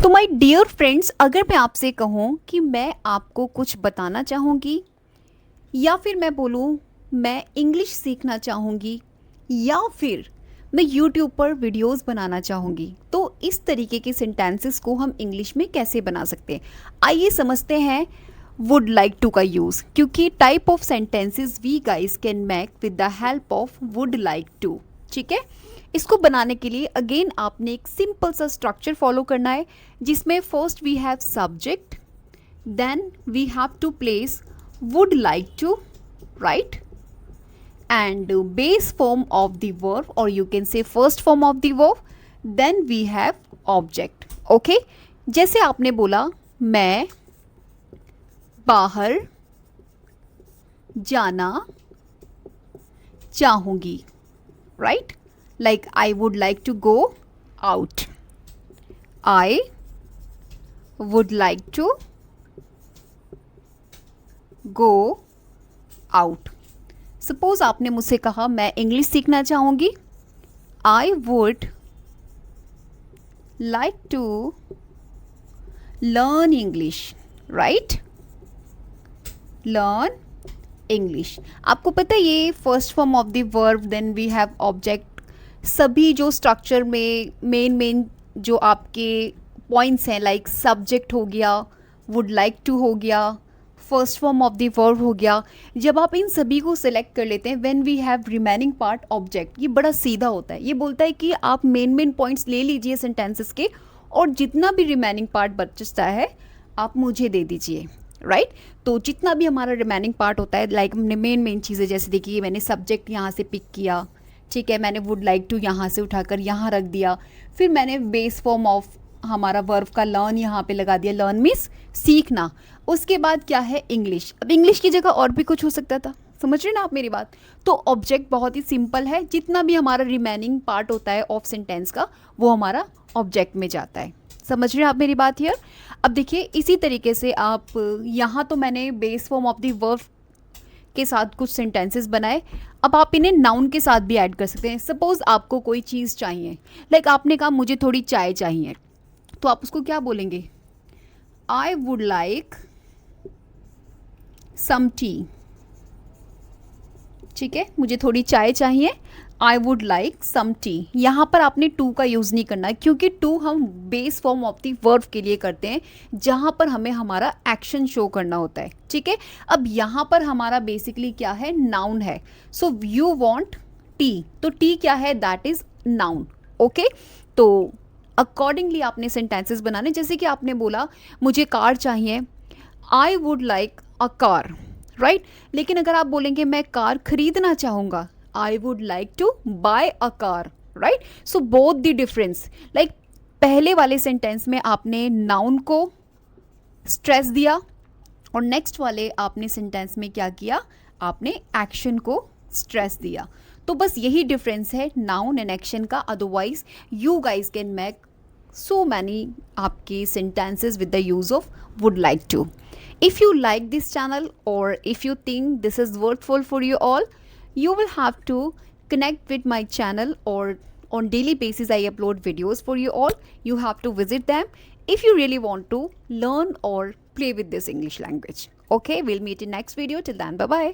तो my dear friends, अगर मैं आपसे कहूँ कि मैं आपको कुछ बताना चाहूँगी या फिर मैं बोलूँ मैं इंग्लिश सीखना चाहूँगी या फिर मैं यूट्यूब पर वीडियोस बनाना चाहूँगी, तो इस तरीके के सेंटेंसेस को हम इंग्लिश में कैसे बना सकते हैं। आइए समझते हैं वुड लाइक टू का यूज़, क्योंकि type of sentences we guys can make with the help of would like to. ठीक है, इसको बनाने के लिए अगेन आपने एक सिंपल सा स्ट्रक्चर फॉलो करना है, जिसमें first we have subject, then we have to place would like to, right, and base form of the verb, or you can say first form of the verb, then we have object. okay, जैसे आपने बोला मैं बाहर जाना चाहूँगी, right, like I would like to go out, I would like to go out. Suppose आपने मुझसे कहा मैं इंग्लिश सीखना चाहूँगी, I would like to learn English, right, learn English. आपको पता है ये first form of the verb, then we have object, सभी जो स्ट्रक्चर में मेन जो आपके पॉइंट्स हैं, लाइक सब्जेक्ट हो गया, वुड लाइक टू हो गया, first form of the verb हो गया। जब आप इन सभी को सिलेक्ट कर लेते हैं, when we have remaining part object, ये बड़ा सीधा होता है। ये बोलता है कि आप मेन पॉइंट्स ले लीजिए सेंटेंसेस के, और जितना भी रिमेनिंग पार्ट बचता है आप मुझे दे दीजिए, राइट। तो जितना भी हमारा रिमेनिंग पार्ट होता है, लाइक हमने मेन चीज़ें, जैसे देखिए मैंने सब्जेक्ट यहाँ से पिक किया, ठीक है, मैंने वुड लाइक टू यहाँ से उठाकर यहाँ रख दिया, फिर मैंने बेस फॉर्म ऑफ हमारा वर्ब का लर्न यहाँ पे लगा दिया, लर्न मीन्स सीखना। उसके बाद क्या है, इंग्लिश। अब इंग्लिश की जगह और भी कुछ हो सकता था, समझ रहे ना आप मेरी बात। तो ऑब्जेक्ट बहुत ही सिंपल है, जितना भी हमारा रिमेनिंग पार्ट होता है ऑफ सेंटेंस का, वो हमारा ऑब्जेक्ट में जाता है। समझ रहे हैं आप मेरी बात हियर। अब देखिए इसी तरीके से आप यहाँ, तो मैंने base form of the verb के साथ कुछ सेंटेंसेस बनाए, अब आप इन्हें नाउन के साथ भी ऐड कर सकते हैं। सपोज आपको कोई चीज़ चाहिए, लाइक आपने कहा मुझे थोड़ी चाय चाहिए, तो आप उसको क्या बोलेंगे, I would like some tea. ठीक है, मुझे थोड़ी चाय चाहिए, I would like some tea. यहाँ पर आपने टू का यूज़ नहीं करना है, क्योंकि टू हम base form of the verb के लिए करते हैं, जहाँ पर हमें हमारा एक्शन शो करना होता है। ठीक है, अब यहाँ पर हमारा बेसिकली क्या है, नाउन है। सो यू वॉन्ट टी, तो टी क्या है, दैट इज नाउन। ओके, तो अकॉर्डिंगली आपने सेंटेंसेस बनाने, जैसे कि आपने बोला मुझे कार चाहिए, I would like a car, right. लेकिन अगर आप बोलेंगे मैं कार खरीदना चाहूँगा, I would like to buy a car, right. So both the difference, like पहले वाले सेंटेंस में आपने नाउन को स्ट्रेस दिया, और नेक्स्ट वाले आपने सेंटेंस में क्या किया, आपने एक्शन को स्ट्रेस दिया। तो बस यही डिफरेंस है नाउन एंड एक्शन का। Otherwise you guys can make so many आपके sentences with the use of would like to. If you like this channel, or if you think this is worthwhile for you all, you will have to connect with my channel, or on daily basis I upload videos for you all. You have to visit them if you really want to learn or play with this English language. Okay, we'll meet in next video. Till then, bye bye.